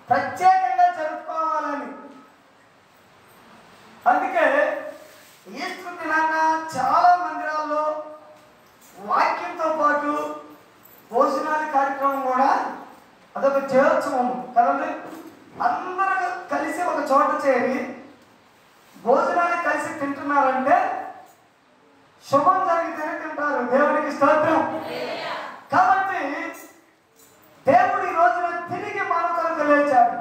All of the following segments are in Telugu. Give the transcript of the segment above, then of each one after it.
ప్రత్యేకంగా జరుపుకోవాలని. అందుకే ఈస్టర్ దినాన చాలా మందిరాల్లో వాక్యంతో పాటు భోజనాల కార్యక్రమం కూడా అదొక జయోత్సవం కదండి. అందరూ కలిసి ఒక చోట చేరి భోజనాలు కలిసి తింటున్నారంటే శుభం జరిగితేనే తింటారు. దేవునికి స్తోత్రం. కాబట్టి దేవుడు ఈ రోజున తిరిగి మన కొరకు లేచాడు.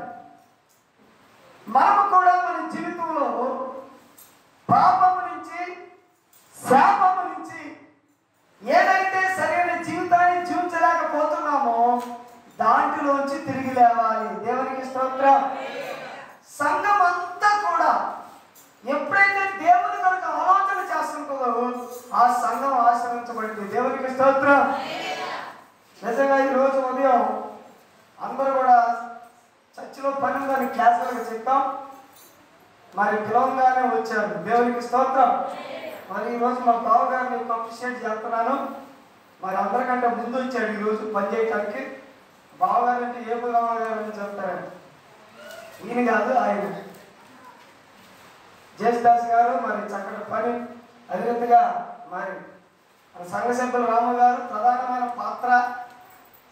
మనము కూడా మన జీవితంలో పాపము నుంచి, శాపము నుంచి ఏదైతే సరైన జీవితాన్ని జీవించలేకపోతున్నామో దాంట్లోంచి తిరిగి లేవాలి. దేవునికి స్తోత్రం. సంఘం అంతా కూడా ఎప్పుడైతే దేవుని కొరకు ఆలోచన చేస్తుంటుందో ఆ సంఘం ఆశ్రయించబడింది. దేవునికి స్తోత్రం. నిజంగా ఈరోజు ఉదయం అందరూ కూడా చర్చిలో పని ఉందని క్యాజువల్గా చెప్పాం. మరి పిలవంగానే వచ్చారు. దేవునికి స్తోత్రం. మరి ఈరోజు మా బావగారిని అప్రిషియేట్ చేస్తున్నాను. మరి అందరికంటే ముందు వచ్చాడు ఈరోజు పని చేయడానికి. బావగారు అంటే ఏ బావగారు అని చెప్తారండి. ఈయన కాదు, ఆయన జేసుదాస్ గారు మరి చక్కటి పని. అదేవిధంగా మరి సంఘ సభ్యులు రాము గారు ప్రధానమైన పాత్ర,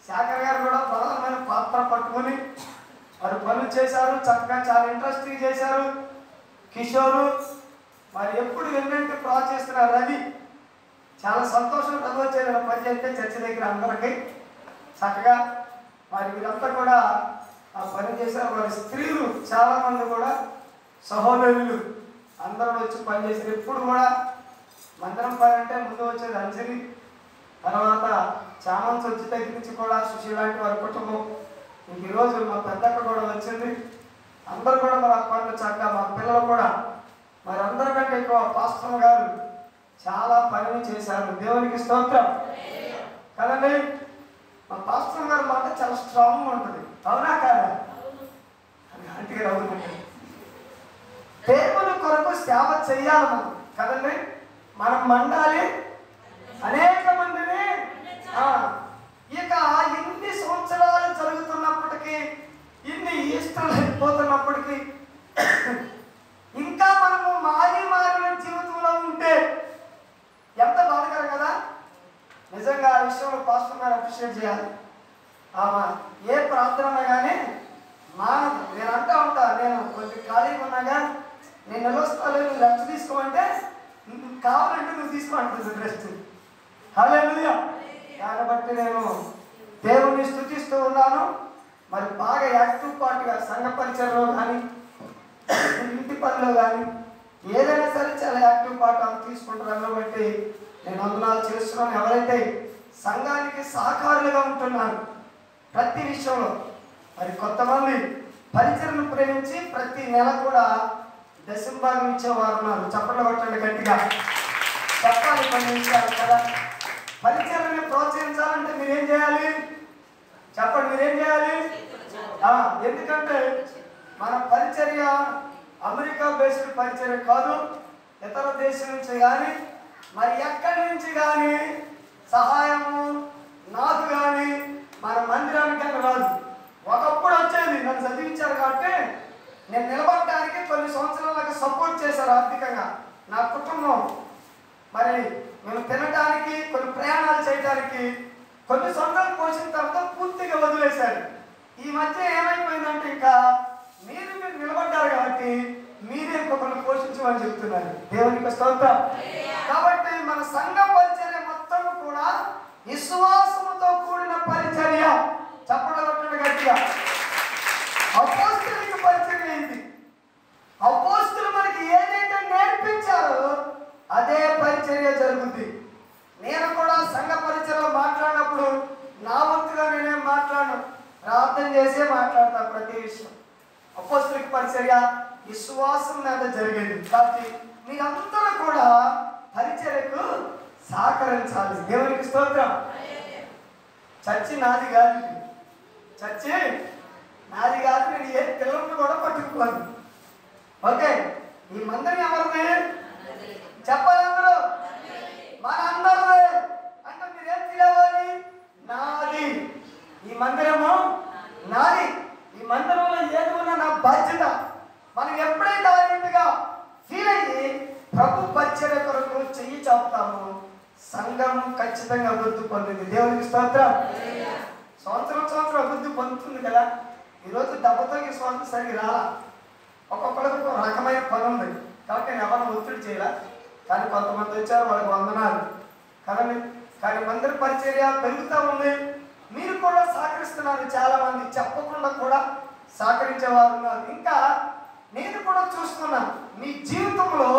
శాఖర్ గారు కూడా ప్రధానమైన పాత్ర పట్టుకుని మరి పనులు చేశారు. చక్కగా చాలా ఇంట్రెస్టింగ్ చేశారు. కిషోరు మరి ఎప్పుడు ఎన్నంటే ప్రోత్సహిస్తున్నారు. రవి చాలా సంతోషం వచ్చేది పని చేస్తే చర్చి దగ్గర అందరికీ చక్కగా మరి వీరంతా కూడా ఆ పని చేశారు. మరి స్త్రీలు చాలామంది కూడా సహోదరులు అందరూ వచ్చి పనిచేశారు. ఎప్పుడు కూడా మందిరం పని అంటే ముందు వచ్చేది అంజలి, తర్వాత చామన్స్ వచ్చి దగ్గర నుంచి కూడా సుశీల్ లాంటి వారి కుటుంబం. ఇంక ఈరోజు మా పెద్దక్క కూడా వచ్చింది. అందరూ కూడా మరి ఆ పనులు చక్కగా మా పిల్లలు కూడా మరి అందరికంటే ఎక్కువ పాస్టర్ గారు చాలా పనులు చేశారు. దేవునికి స్తోత్రం కదండి. మా పాస్టర్ గారు మాట చాలా స్ట్రాంగ్గా ఉంటుంది. అవునా కాదా? గట్టిగా అవుతుంది. దేవుని కొరకు సేవ చెయ్యాలి మనం కదండి. మనం మండాలి అనేక మందిని. ఇక ఇన్ని సంవత్సరాలు జరుగుతున్నప్పటికీ, ఇన్ని ఈస్టర్లు అయిపోతున్నప్పటికీ ఇంకా మనము మారిన జీవితంలో ఉంటే ఎంత బాధకరం కదా. నిజంగా ఆ విషయంలో పాస్టర్ గారు అప్రిషియేట్ చేయాలి. ఏ ప్రార్థన కానీ మానదు. నేను అంటా ఉంటా, నేను కొంచెం ఖాళీగా ఉన్నాగా నేను నిలవస్తాను, నువ్వు రెస్ట్ తీసుకోమంటే కావాలంటే నువ్వు తీసుకోమంటుంది రెస్ట్. హల్లెలూయా. దాన్ని బట్టి నేను దేవుణ్ణి స్తుతిస్తూ ఉన్నాను. మరి బాగా యాక్టివ్ పార్టీగా సంఘ పరిచయంలో కానీ ఇంటి పనిలో కానీ ఏదైనా సరే చాలా యాక్టివ్ పార్ట్ అంత తీసుకుంటారు. బట్టి నేను వందనాలు చేస్తున్నాను. ఎవరైతే సంఘానికి సహకారులుగా ఉంటున్నారు ప్రతి విషయంలో, మరి కొంతమంది పరిచయను ప్రేమించి ప్రతి నెల కూడా దశంభాగం ఇచ్చేవారు ఉన్నారు. చప్పట్లు కొట్టండి గట్టిగా చెప్పాలి. కొన్ని విషయాలు కదా. పరిచయాన్ని ప్రోత్సహించాలంటే మీరేం చేయాలి చెప్పండి? మీరేం చేయాలి? ఎందుకంటే మన పరిచర్య అమెరికా బేస్డ్ పరిచర్య కాదు. ఇతర దేశం నుంచి కానీ మరి ఎక్కడి నుంచి కానీ సహాయము నాకు కానీ మన మందిరానికి కానీ రాదు. ఒకప్పుడు వచ్చేది, నన్ను చదివించారు కాబట్టి నేను నిలబడటానికి కొన్ని సంవత్సరాలకు సపోర్ట్ చేశారు ఆర్థికంగా నా కుటుంబం. మరి మేము తినడానికి, కొన్ని ప్రయాణాలు చేయడానికి కొన్ని సంవత్సరాలు పోసిన తర్వాత పూర్తిగా వదిలేశారు. ఈ మధ్య ఏమైపోయిందంటే ఇంకా మీరు నిలబడ్డారు కాబట్టి మీరే ఇంకొకరిని పోషించమని చెప్తున్నారు. దేవునికి స్తోత్రం. కాబట్టి మన సంఘ పరిచర్య మొత్తం కూడా విశ్వాసముతో కూడిన పరిచర్య. చెప్పడం గట్టిగా. అపోస్తలుల పరిచర్య ఏంటి? అపోస్తలులు మనకి ఏదైతే నేర్పించారో అదే పరిచర్య జరుగుతుంది. నేను కూడా సంఘ పరిచర్యలో మాట్లాడినప్పుడు నా వంతుగా నేనేం మాట్లాడను, ప్రార్థన చేసే మాట్లాడతా ప్రతి విషయం. అపోస్తలుల పరిచర్య విశ్వాసం మీద జరిగేది. కాబట్టి మీరందరూ కూడా పరిచర్యకు సహకరించాలి. దేవునికి స్తోత్రం. చర్చి నాది కాదు, చర్చి నాది కాదు. నేను ఏ పిల్లలను కూడా పట్టుకోను. ఓకే, ఈ మందిరం ఎవరిది చెప్పాలి అందరూ? మనందరిదే. అంటే మీరేం తెలియాలి? నాది. ఈ మందిరము నాది. ఈ మందిరంలో బాధ్యత. మనం ఎప్పుడైతే ఆ రీతిగా ఫీల్ అయ్యి ప్రభు పరిచర్య కొరకు చెయ్యి చాపుతాము, సంఘం ఖచ్చితంగా అభివృద్ధి పొందింది. దేవునికి స్తోత్రం. సంవత్సరం అభివృద్ధి పొందుతుంది కదా. ఈరోజు దెబ్బతో ఈ సంవత్సరం సరిగ్గా రాలా, ఒక్కొక్కరికి ఒక రకమైన పని ఉంది కాబట్టి నేను ఎవరిని ఒత్తిడి చేయాల. కానీ కొంతమంది వచ్చారు, వాళ్ళకి వందనాలు కదండి. కానీ మందిర పరిచర్య పెరుగుతూ ఉంది. మీరు కూడా సహకరిస్తున్నారు, చాలా మంది చెప్పకుండా కూడా సహకరించేవారు ఉన్నారు. ఇంకా నేను కూడా చూస్తున్నాను, మీ జీవితంలో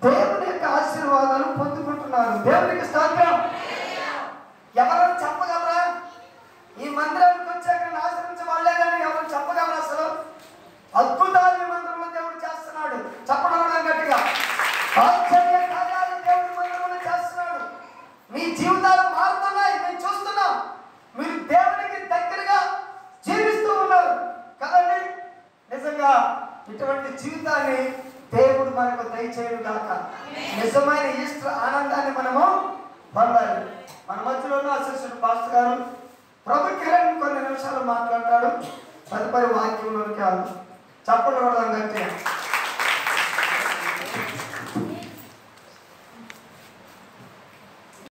దేవుని యొక్క ఆశీర్వాదాలు పొందుకుంటున్నారు. దేవునికి స్తోత్రం. ఎవరైనా చెప్పగలరా ఈ మందిరానికి వచ్చాక నేను ఆశ్రయించబడలేదని? ఎవరు చెప్పగలరా? అసలు అద్భుతాలు ఈ మందిరంలో దేవుడు చేస్తున్నాడు. చెప్పడం గట్టిగా ఆశ్చర్య కార్యాలు దేవుడి మందిరంలో చేస్తున్నాడు. మీ జీవితాలు మారుతున్నాయి, మేము చూస్తున్నాం. మీరు దేవునికి దగ్గరగా జీవిస్తూ ఉన్నారు కదండి. నిజంగా ఇటువంటి జీవితాన్ని దేవుడు మనకు దయచేయను గాక. నిజమైన ఈస్టర్ ఆనందాన్ని మనము పొందాలి. మన మధ్యలోనూ అసిస్టెంట్ పాస్టర్ గారు ప్రభు కిరణ్ కొన్ని నిమిషాలు మాట్లాడతాడు. తదుపరి వాక్యంలోనికి చప్పట్లు కొడదాం గట్టిగా.